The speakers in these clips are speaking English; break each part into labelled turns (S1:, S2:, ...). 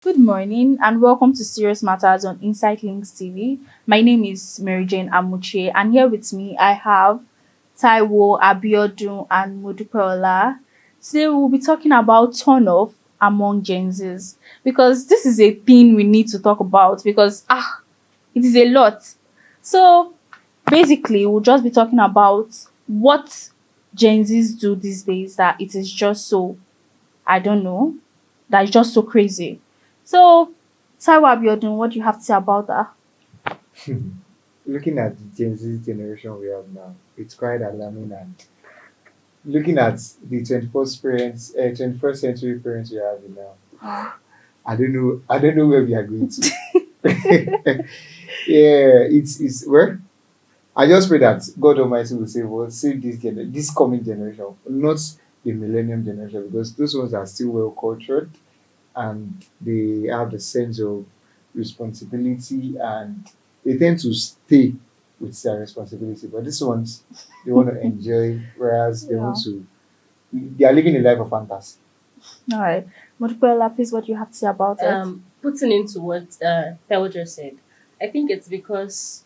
S1: Good morning and welcome to Serious Matters on Insight Links TV. My name is Maryjane Amuche, and here with me I have Taiwo, Abiodun and Modupeola. Today we will be talking about turnoff among Gen Zs because this is a thing we need to talk about because it is a lot. So basically we'll just be talking about what Gen Zs do these days that it is just so, I don't know, that is just so crazy. So, Taiwo Abiodun, what do you have to say about that?
S2: Looking at the Gen Z generation we have now, it's quite alarming. And looking at the 21st century parents we have now, I don't know where we are going to. Yeah, it's where I just pray that God Almighty will save this coming generation, not the millennium generation, because those ones are still well cultured and they have the sense of responsibility and they tend to stay with their responsibility. But these ones, they want to enjoy, whereas
S1: Yeah.
S2: they are living a life of fantasy.
S1: All right. Modupeola, please, what do you have to say about it?
S3: Putting into what Theo just said, I think it's because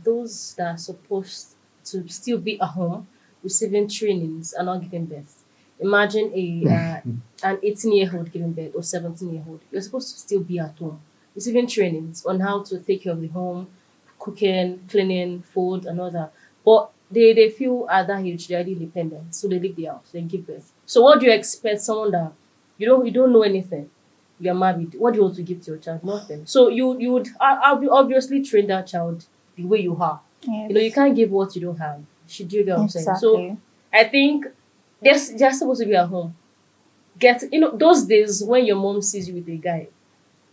S3: those that are supposed to still be at home receiving trainings are not giving birth. Imagine an 18-year-old giving birth or 17-year-old. You're supposed to still be at home receiving trainings on how to take care of the home, cooking, cleaning, food, and all that. But they feel at that age they're independent, so they leave the house, they give birth. So what do you expect someone that you don't know anything? You're married. What do you want to give to your child? Nothing. So you would obviously train that child the way you are.
S1: Yes.
S3: You can't give what you don't have. Should you get what I'm saying? So
S1: Exactly.
S3: I think they're supposed to be at home. Those days when your mom sees you with a guy,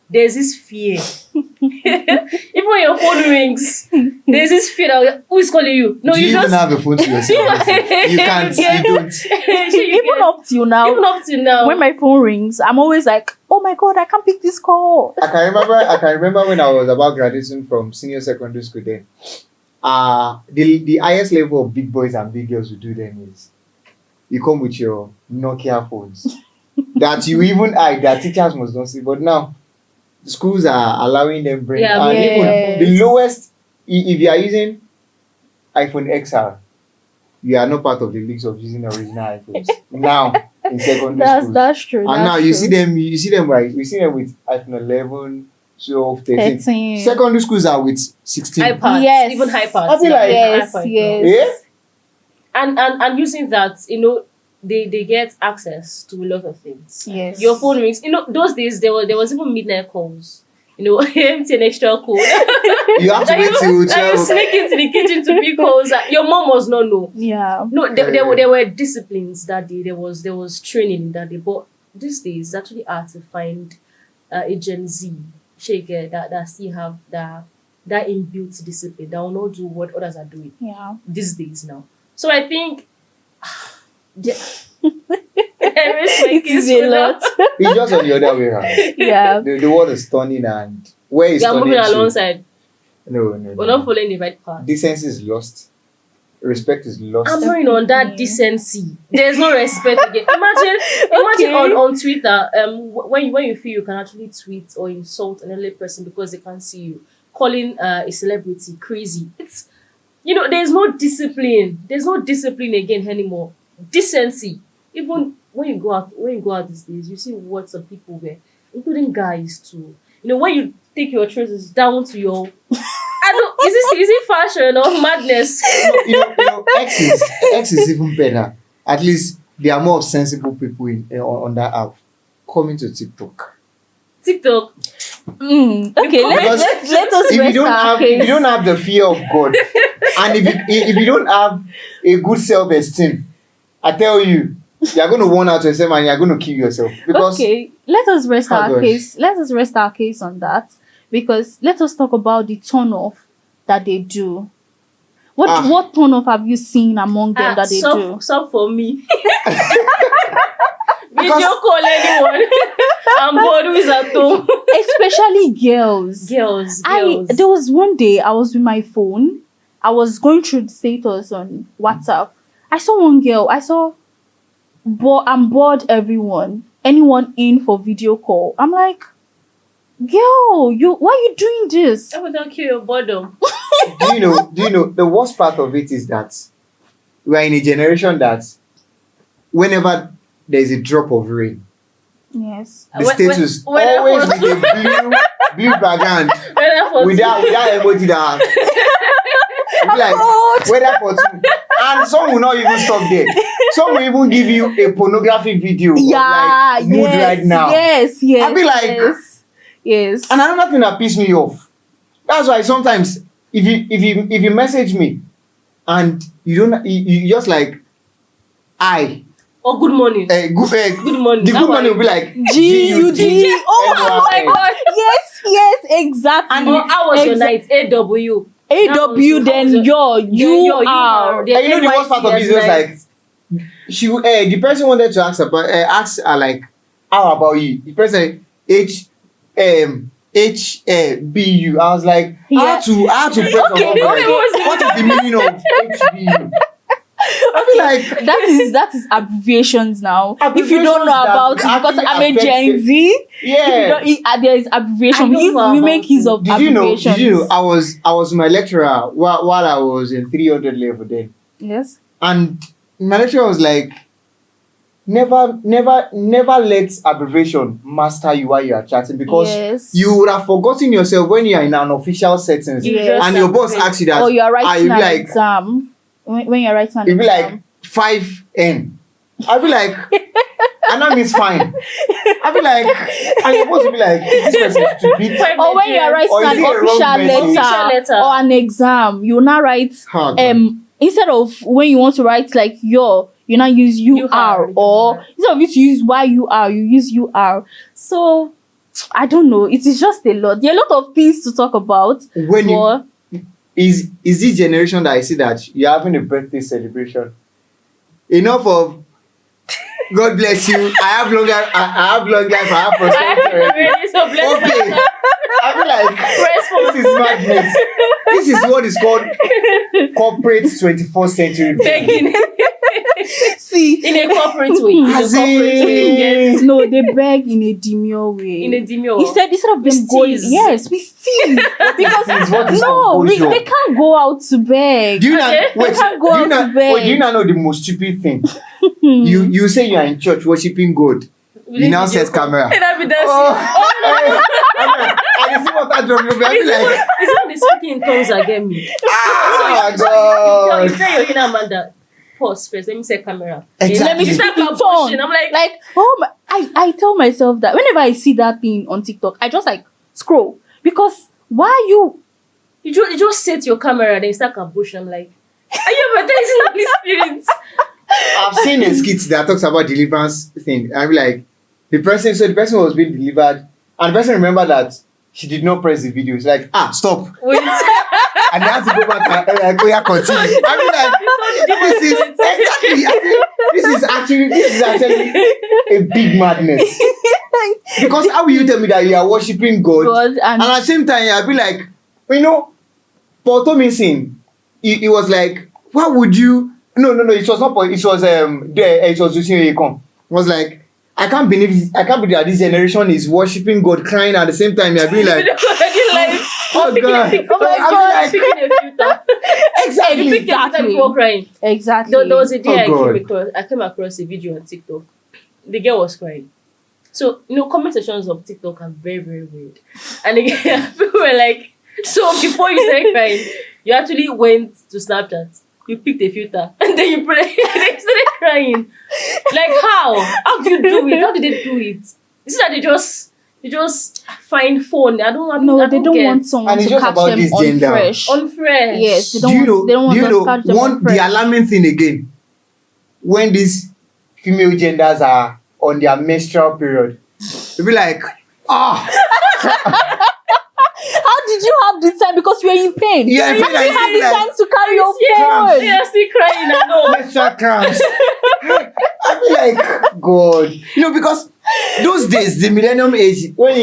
S3: there's this fear. Even when your phone rings, there's this fear that who is calling you? No,
S2: Do
S3: you
S2: you even
S3: just
S2: have a phone to yourself? You can't, you don't.
S1: Even up till now,
S3: even up to now.
S1: when my phone rings, I'm always like, oh my God, I can't pick this call.
S2: I can remember when I was about graduating from senior secondary school then. The highest level of big boys and big girls we do then is you come with your Nokia phones that you even hide that teachers must not see. But now schools are allowing them bring
S3: Yeah,
S2: and even
S1: yes.
S2: the lowest if you are using iPhone XR, you are not part of the leagues of using original iPhones now in secondary
S1: That's
S2: schools.
S1: that's true.
S2: And
S1: That's
S2: now
S1: true.
S2: you see them with iPhone 11, 12, 13.
S1: 13.
S2: Secondary schools are with 16.
S3: iPads,
S1: Yes.
S3: even iPads.
S2: I'll be like,
S1: Yes,
S3: iPad,
S1: yes.
S2: Yeah?
S3: and using that, they get access to a lot of things.
S1: Yes.
S3: Your phone rings. Those days there was even midnight calls. Empty an extra code.
S2: You have to
S3: That
S2: wait till
S3: that you
S2: 12.
S3: sneak into the kitchen to pick calls. Your mom must not know.
S1: Yeah.
S3: No, there were disciplines that day. There was training that day. But these days, it's actually hard to find a Gen Z shaker that still have that inbuilt discipline that will not do what others are doing
S1: Yeah.
S3: these days now. So I think I raise my
S1: It
S3: kids
S1: is a
S3: for
S1: lot.
S3: that.
S2: It's just on the other way around.
S1: Yeah.
S2: The world is turning and where is
S3: We are
S2: turning
S3: moving
S2: to?
S3: alongside.
S2: No.
S3: We're not following the right path.
S2: Decency is lost. Respect is lost.
S3: Hammering on that
S1: Okay.
S3: decency. There's no respect again. Imagine
S1: Okay.
S3: on Twitter, when you feel you can actually tweet or insult another person because they can't see you, calling a celebrity crazy. It's there's no discipline. There's no discipline again anymore. Decency. Even when you go out these days, you see what some people wear, including guys too. When you take your trousers down to your I don't is it fashion or madness?
S2: X is even better. At least there are more sensible people on that app coming to TikTok.
S3: TikTok.
S1: Okay,
S2: Because
S1: let us
S2: if you
S1: rest
S2: don't
S1: our
S2: have
S1: case.
S2: if you don't have the fear of God, and if you don't have a good self-esteem, I tell you, you're going to worn out yourself and you're going to kill yourself. Because
S1: Okay, let us rest
S2: Oh,
S1: our
S2: gosh.
S1: case. Let us rest our case on that because let us talk about the turn off that they do. What
S2: Ah.
S1: what turn off have you seen among them that they do?
S3: Some for me.
S2: Because-
S3: Video call anyone. I'm bored who is at home.
S1: Especially girls.
S3: Girls.
S1: There was one day I was with my phone. I was going through the status on WhatsApp. I saw one girl. I'm bored everyone. Anyone in for video call? I'm like, Girl, why are you doing this?
S3: I would not kill your boredom.
S2: Do you know the worst part of it is that we are in a generation that whenever there is a drop of rain,
S1: Yes.
S2: the status
S3: when
S2: always
S3: I
S2: with a blue background
S3: Weather for
S2: with that emoji that it be like weather for two. And some will not even stop there. Some will even give you a pornography video of
S1: Yeah,
S2: like mood
S1: yes,
S2: right now.
S1: yes, yes.
S2: I'll be like,
S1: yes.
S2: and another thing that pisses me off. That's why sometimes if you message me and you don't you just like
S3: oh, good morning.
S2: good
S3: morning.
S2: The
S3: That
S2: good
S3: one.
S2: morning will be like
S1: G-U-D. Oh
S3: my God.
S1: yes, exactly.
S3: And how was your night? AW.
S1: AW, then you are.
S2: And you know the worst part of this was like the person wanted to ask her like, how about you? The person HBU. I was like, I had to press on
S3: Okay,
S2: like, what is the meaning of HBU? I feel like
S1: that is abbreviations now. If you don't know
S2: Abbreviations
S1: about it, because
S2: that
S1: I'm a
S2: actually
S1: Gen
S2: affects
S1: Z,
S2: yeah.
S1: there is abbreviation.
S3: I don't know
S1: We
S3: about
S1: make use of
S2: Did you
S1: abbreviations.
S2: know I was my lecturer while I was in 300 level then,
S1: Yes.
S2: and my lecturer was like, never let abbreviation master you while you are chatting, because
S1: Yes.
S2: you would have forgotten yourself when you are in an official setting
S1: Yes.
S2: and your boss asks you that,
S1: Or you are writing
S2: you'll
S1: an
S2: be like,
S1: exam. When you're writing an
S2: you'll be
S1: exam.
S2: like 5N. I'll be like, and that means fine. I'll be like, and your boss will be like, is this person stupid?
S1: Or when you're writing
S2: Or is
S1: an
S2: it a wrong
S1: official
S2: message?
S1: letter or an exam, you now write instead of when you want to write like you now use UR, or instead of you to use YUR, you use UR. So I don't know. It is just a lot. There are a lot of things to talk about.
S2: When is this generation that I see that you're having a birthday celebration. Enough of God bless you. I have long life. I have prosperity already.
S3: So bless
S2: Okay. I feel like this is madness. This is what is called corporate 21st century
S3: begging
S1: See,
S3: in a corporate way.
S2: As in-
S1: no, they beg in a demure way.
S3: In a demure.
S1: Instead of them
S3: With
S1: going,
S3: steez.
S1: yes, we steez. Because
S2: What is
S1: no,
S2: composure?
S1: they can't go out to beg.
S2: Do you
S3: Okay.
S2: not wait?
S1: They can't go out to beg.
S2: Do you not know the most stupid thing? You say you are in church worshiping God. You now set camera.
S3: And I'll be dancing.
S2: I see what I drop. I'll be
S3: It's
S2: like,
S3: not the speaking in tongues that get me.
S2: ah,
S3: So
S2: God.
S3: you tell your inner man that pause first. Let me set camera.
S2: Exactly.
S1: Let me
S3: You
S1: speak
S3: start
S1: in
S3: pushing.
S1: tongue.
S3: I'm like,
S1: I tell myself that whenever I see that thing on TikTok, I just like scroll, because why you
S3: you just set your camera, then you start kabush. I'm like, are you baptizing the Holy Spirit?
S2: I've seen a skit that talks about deliverance thing. I'm like, the person was being delivered, and the person remembered that she did not press the video. It's like, stop.
S3: Wait.
S2: And they have to go back and like, continue. I mean, like, this is actually a big madness. Because how will you tell me that you are worshiping God, and at the same time I'll be like, Paul Thomason, he was like, why would you? No, it was not Paul. It was it was Lucian Yekon. It was like, I can't believe that this generation is worshiping God, crying at the same time. You're being like, oh God,
S3: Oh my God, picking a filter.
S2: exactly.
S3: You picked a filter before crying.
S1: exactly.
S3: There was a day
S2: God.
S3: I came across a video on TikTok. The girl was crying. So, comment sections of TikTok are very, very weird. And again, people were like, so before you started crying, you actually went to Snapchat. You picked a filter and then you started crying. Like how? How do you do it? How did they do it? Is it that they just find phone? I don't
S1: they don't
S3: get.
S1: want someone
S2: And it's
S1: to
S2: just
S1: catch
S2: about
S1: them
S2: this
S1: on
S2: gender.
S1: fresh.
S3: Unfresh.
S1: Yes, they
S2: Do
S1: don't want to catch them on
S2: the
S1: fresh.
S2: alarming thing again, when these female genders are on their menstrual period, they'll be like,
S1: How did you have the time? Because you are in pain.
S2: Yeah,
S1: How
S2: in
S1: did
S2: pain,
S1: you have the
S2: like-
S1: time to carry your
S2: Cramps.
S1: phone?
S3: They are still crying. I know.
S2: menstrual cramps. I be like, God, because those days, the millennium age, when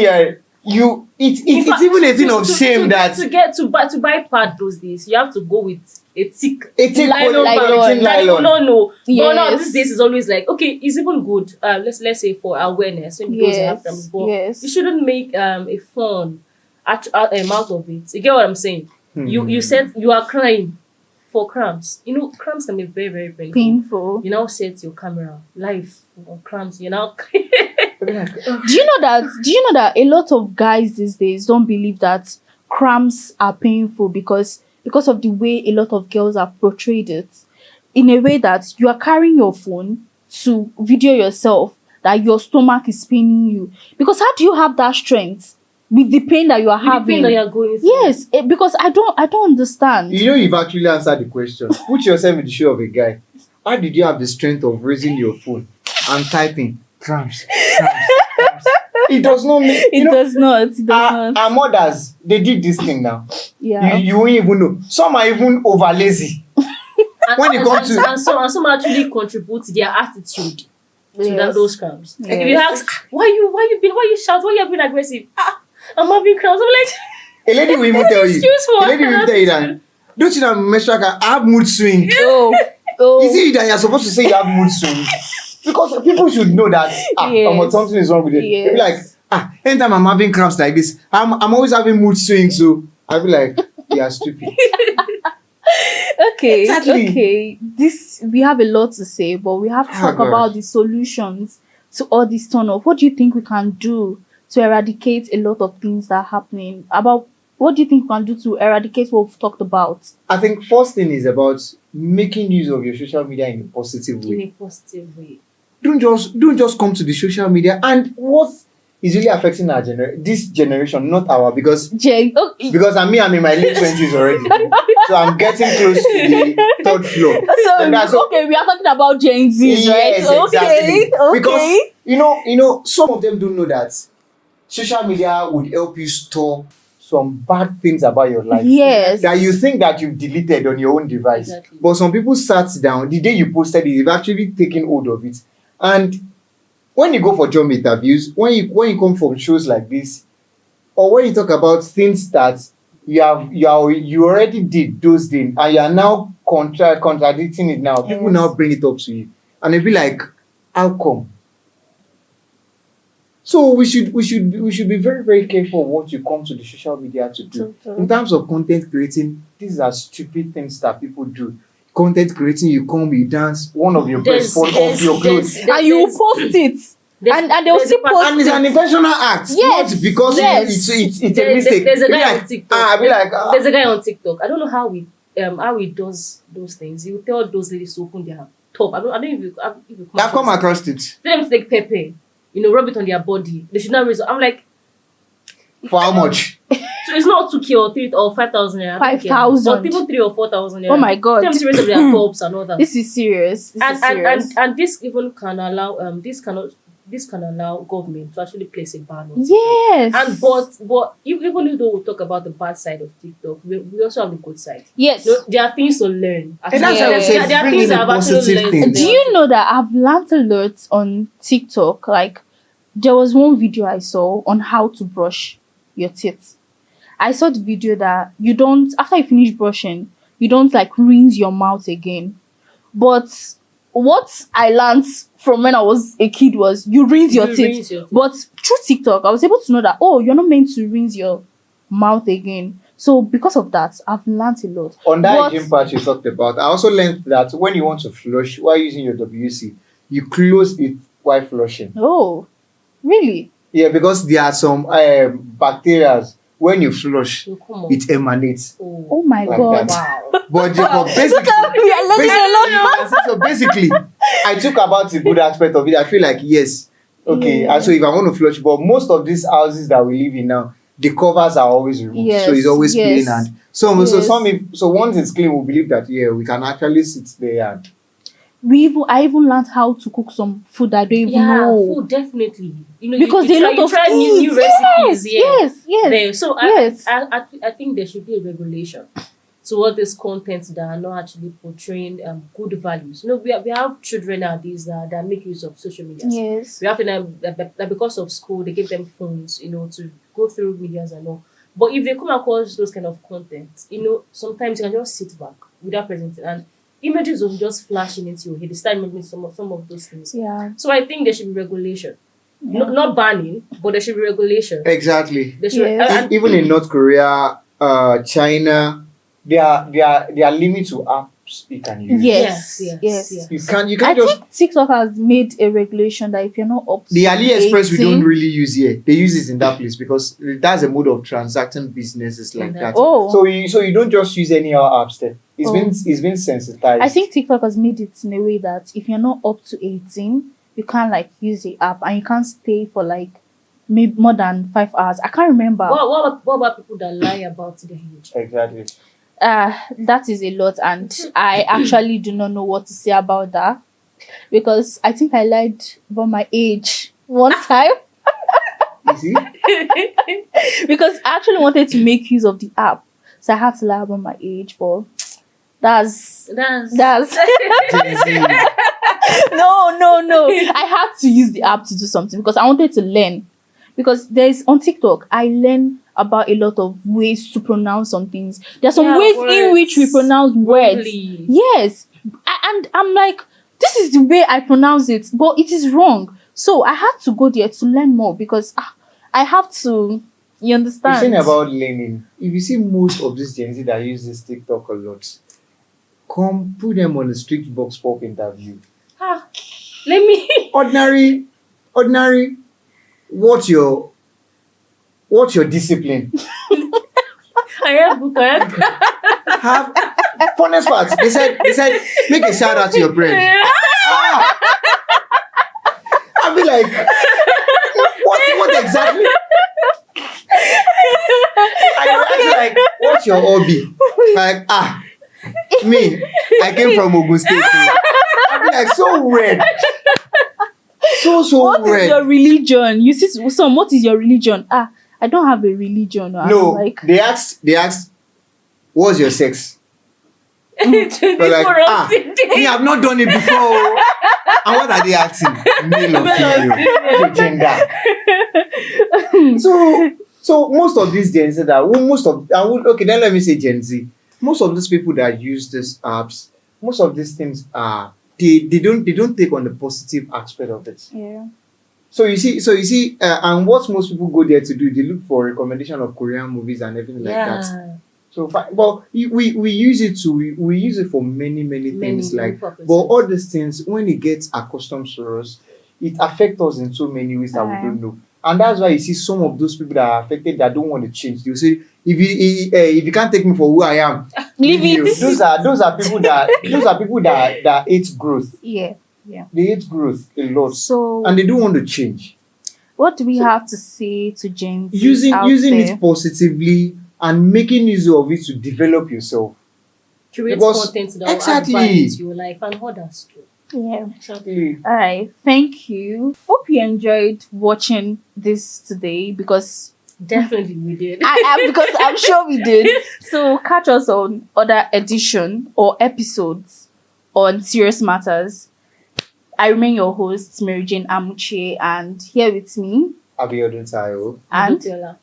S2: it's
S3: In fact,
S2: even a thing
S3: to-
S2: of
S3: to-
S2: shame
S3: to-
S2: that
S3: to buy pad those days, you have to go with a thick
S2: A thick
S3: nylon
S1: polyester
S3: bag
S2: thin
S3: that you
S2: nylon.
S3: don't know. But now
S1: Yes.
S3: these days is always like, okay, it's even good. Let's say for awareness when girls have
S1: Yes.
S3: cramps, but
S1: Yes.
S3: you shouldn't make a fun out of it. You get what I'm saying? You said you are crying for cramps. You know, cramps can be very, very painful.
S1: Painful.
S3: You now set your camera live on cramps. You now
S1: Do you know that a lot of guys these days don't believe that cramps are painful because of the way a lot of girls have portrayed it, in a way that you are carrying your phone to video yourself that your stomach is paining you, because how do you have that strength with the pain that you are
S3: with the
S1: having?
S3: pain that you're going through.
S1: Yes, because I don't understand.
S2: You know, you've actually answered the question. Put yourself in the shoe of a guy. How did you have the strength of raising your phone and typing cramps, cramps, cramps? It does not make.
S1: It does not. It does not.
S2: Our mothers, they did this thing now.
S1: Yeah.
S2: You won't even know. Some are even over lazy.
S3: And,
S2: When it comes to-
S3: and some actually contribute their attitude to
S1: Yes.
S3: those cramps. Like if you
S1: Yes.
S3: ask, why you shout, why you being aggressive? I'm having cramps. I'm like,
S2: A lady will even tell you.
S3: excuse for
S2: A lady will even tell you that. Don't you know menstrual can have mood swing?
S1: Oh.
S2: Is it that you're supposed to say you have mood swing? Because people should know that
S1: Yes.
S2: something is wrong with it. They'll be like,
S1: Yes.
S2: anytime I'm having cramps like this, I'm always having mood swings. So I'll be like, you are stupid.
S1: Okay.
S2: Exactly.
S1: Okay. This, we have a lot to say, but we have to
S2: Oh,
S1: talk
S2: God.
S1: about the solutions to all this turn off. What do you think we can do to eradicate a lot of things that are happening? About what do you think we can do to eradicate what we've talked about?
S2: I think first thing is about making use of your social media in a positive
S3: in
S2: way.
S3: a positive way.
S2: Don't just come to the social media. And what is really affecting our this generation, not our, because
S1: Jay, I'm
S2: I'm in my late 20s already. So I'm getting close to the third floor. And that's all.
S1: okay, we are talking about Gen Zs, right?
S2: Yes,
S1: Okay,
S2: exactly.
S1: okay.
S2: Because you know, some of them don't know that social media would help you store some bad things about your life
S1: Yes.
S2: that you think that you've deleted on your own device.
S3: Exactly.
S2: But some people sat down the day you posted it, they've actually taken hold of it. And when you go for job interviews, when you come from shows like this, or when you talk about things that you already did those things and you are now contradicting it now, people
S1: Yes.
S2: now bring it up to you and they'll be like, how come? So we should be very, very careful what you come to the social media to do.
S1: True.
S2: In terms of content creating, these are stupid things that people do. Content creating, you come, you dance, one of your breasts fall off your clothes.
S1: And you will post it. And they will still post
S2: And it's an intentional act,
S1: Yes,
S2: not because
S1: yes.
S2: it's a mistake.
S3: There's a
S2: Be
S3: guy
S2: like,
S3: on TikTok.
S2: I'll be like,
S3: There's a guy on TikTok. I don't know how he does those things. He will tell those ladies to open their top. I don't know if you
S2: I've come across it.
S3: Tell them to take pepper, rub it on their body. They should not raise. I'm like,
S2: For how much?
S3: so it's not 2K or 3 or 5,000 naira.
S1: 5,000.
S3: Or even 3 or 4,000 naira.
S1: Oh my God.
S3: Tell them to raise up their tops and all that.
S1: This is serious. This is serious.
S3: And this even can allow this can allow government to actually place a ban on TikTok.
S1: Yes.
S3: And but even though we talk about the bad side of TikTok, we also have the good side.
S1: Yes.
S3: There are things to learn.
S2: And that's
S1: why I would say
S3: there are
S2: bring
S3: things
S2: in
S3: I've
S2: a
S3: actually
S2: positive
S3: learned.
S2: thing.
S1: Do you know that I've learned a lot on TikTok? Like, there was one video I saw on how to brush your teeth. I saw the video that you don't, after you finish brushing, you don't like rinse your mouth again. But what I learned from when I was a kid was you rinse your
S3: You
S1: teeth.
S3: rinse your teeth.
S1: But through TikTok, I was able to know that, oh, you're not meant to rinse your mouth again. So because of that, I've learned a lot.
S2: On that
S1: But-
S2: hygiene part you talked about, I also learned that when you want to flush while using your WC, you close it while flushing.
S1: Oh, really?
S2: Yeah, because there are some bacteria. When you flush,
S3: So come on.
S2: it emanates.
S1: Oh my
S2: Like
S1: God.
S2: that.
S3: Wow.
S2: But basically,
S1: We are learning a lot.
S2: so basically, I took about the good aspect of it. I feel like yes, okay.
S1: Yeah.
S2: And so if I want to flush, but most of these houses that we live in now, the covers are always removed,
S1: Yes,
S2: so it's always
S1: yes.
S2: plain. And so
S1: Yes.
S2: once it's clean, we believe that we can actually sit there and
S1: I even learned how to cook some food I don't even
S3: Yeah,
S1: know.
S3: food definitely.
S1: Because
S3: you
S1: there are a
S3: try,
S1: lot of
S3: you try
S1: things.
S3: new recipes.
S1: Yes, yes.
S3: There. So
S1: Yes.
S3: I think there should be a regulation to all this content that are not actually portraying good values. We have children nowadays that make use of social media.
S1: Yes.
S3: We have them that because of school they give them phones, to go through medias and all. But if they come across those kind of content, sometimes you can just sit back, without presenting, and images will just flashing into your head. They start remembering some of those things.
S1: Yeah.
S3: So I think there should be regulation.
S1: Yeah.
S3: Not banning, but there should be regulation.
S2: Exactly.
S3: There should,
S1: Yes.
S3: and
S2: Even in North Korea, China, there are limits to apps you can use.
S1: Yes.
S2: You
S1: I
S2: can't just
S1: think TikTok has made a regulation that if you're not up to
S2: the AliExpress we
S1: 18,
S2: don't really use here. They use it in that place because that's a mode of transacting businesses like that.
S1: Oh.
S2: So you don't just use any other apps there. It's been sensitized.
S1: I think TikTok has made it in a way that if you're not up to 18, you can't like use the app and you can't stay for like maybe more than 5 hours. I can't remember.
S3: what about people that lie about their age?
S2: Exactly.
S1: That is a lot, and I actually do not know what to say about that because I think I lied about my age one time
S2: You see?
S1: because I actually wanted to make use of the app, so I had to lie about my age. But that's
S2: Gen Z.
S1: no. I had to use the app to do something because I wanted to learn. Because there's on TikTok, I learn about a lot of ways to pronounce some things. There's some ways in which we pronounce words.
S3: Wrongly.
S1: Yes. And I'm like, this is the way I pronounce it, but it is wrong. So I had to go there to learn more because I have to, you
S2: You're
S1: understand?
S2: saying about learning. If you see most of this Gen Z that use this TikTok a lot, come put them on a strict box pop interview.
S3: Let me.
S2: Ordinary. What's your discipline?
S3: I have book.
S2: Have funnest part. They said make a shout out to your friend. I'll be like, what exactly? I like, what's your hobby? Like, me, I came from Ogun State. I'll be like, so weird. So
S1: What is
S2: weird.
S1: your religion? You see some, what is your religion? I don't have a religion.
S2: No,
S1: like
S2: they asked, what's your sex?
S3: 24
S2: Like,
S3: hours a day.
S2: me, I've not done it before. And what are they asking? Male or female? Gender. So most of these Gen Z okay, then let me say Gen Z. Most of these people that use these apps, most of these things are they don't take on the positive aspect of it.
S1: yeah.
S2: So you see, and what most people go there to do, they look for recommendation of Korean movies and everything like that. So, but we use it we use it for many things like.
S3: purposes.
S2: But all these things, when it gets accustomed to us, it affects us in so many ways that we don't know. And that's why you see some of those people that are affected that don't want to change. They'll say, if you can't take me for who I am,
S1: Leave
S2: leave me."
S1: it.
S2: Those are people that hate growth.
S1: Yeah.
S2: They hate growth a lot,
S1: So
S2: and they don't want to change.
S1: what do we have to say to Gen Z
S2: Using
S1: out there?
S2: it positively and making use of it to develop yourself.
S3: Create
S2: Because-
S3: content that will
S2: exactly.
S3: advance your life and others too.
S1: Yeah.
S2: Exactly.
S1: All right. Thank you. Hope you enjoyed watching this today because
S3: Definitely we did.
S1: because I'm sure we did. So catch us on other edition or episodes on Serious Matters. I remain your host, Maryjane Amuche, and here with me.
S2: Abiodun Tayo.
S1: And
S3: Adotiola.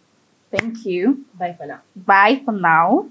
S1: thank you.
S3: Bye for now.
S1: Bye for now.